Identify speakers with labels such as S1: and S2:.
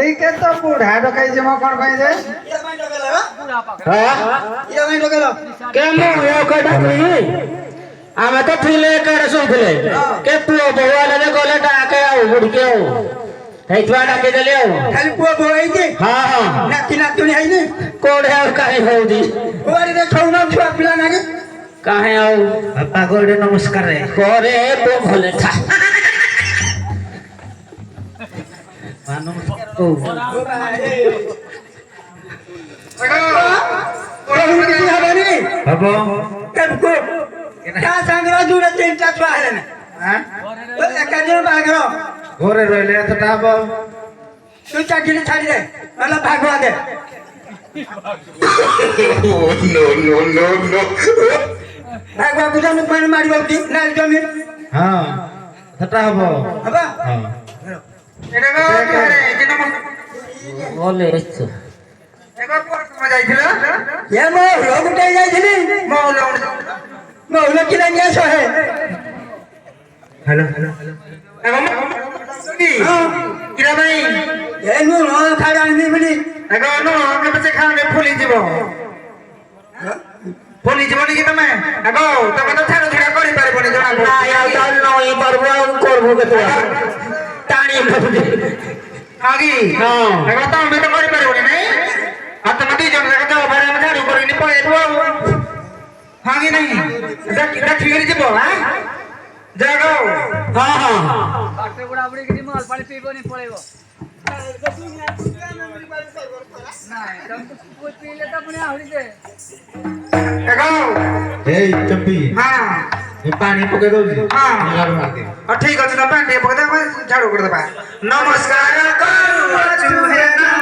S1: एई के तो बूढ़ा डकाई जमा कोन कहि दे
S2: ये नहीं डकेलो
S3: के मु यो कटनी आमे तो फिले कर सोथले के पुओ बवाले जे गले डाके आउ बुड़के आउ हेतवा डाके देले आउ
S2: खाली पुआ बोई के
S3: हां हां
S2: नाकी नातुनी है नी
S3: कोड़े आउ काहे होदी
S2: ओरी दे खाऊ ना छुआ पिला ना के
S3: काहे आउ
S1: बापा गोड़े नमस्कार रे
S3: करे तो भले था
S1: मानो
S2: ओ ओरी की हबनी
S1: हबो
S2: कब को क्या संगरा जुड़े तीन चार छुआ है ना
S1: हां
S2: तो एकजन बागरो
S1: घरे रहले तो ताबो
S2: तू चाकरी छाड़ी दे मतलब भागवा दे
S4: no.
S2: भागवा गुजा में पानी मारी बाबू ना जमीन
S1: हां सेटा हबो
S2: हबा
S1: हां
S2: एरे घरे जे
S3: बोले
S2: एगो पोर्ट में जाइथिला ये मो लोग उठे जाइथिली मौलो किला निया सो है
S1: हेलो
S2: एगो की किरा भाई ये नु नो खाड़ा नहीं मिली एगो नो के पछे खाने फुली जीवो फुली जीवनी कि तमे एगो तमे तो छाड़ छुड़ा करि पारबो ने जणा
S3: ना या दल नई परबो करबो के तो टाणी फटे
S2: आगी
S3: हां
S2: एगो तो हम तो करि पारबो नहीं आत्मती जन का बारे में झाड़ू करिनी पळे दो हां की नहीं देख फिर जीवो हां जागो
S3: हां हां
S5: बाटे बुढ़ा बुढ़ी के माल पानी पीबो नहीं पड़ेगो नहीं तुम तो कुछ पी लेता अपने आवड़ी दे
S2: एगो
S1: ए चंपी
S2: हां
S1: ये पानी पके दो
S2: हां
S1: निगार मार दे
S2: ठीक अछि त पानी पके दे झाड़ू कर देबा नमस्कार करू चुहे ना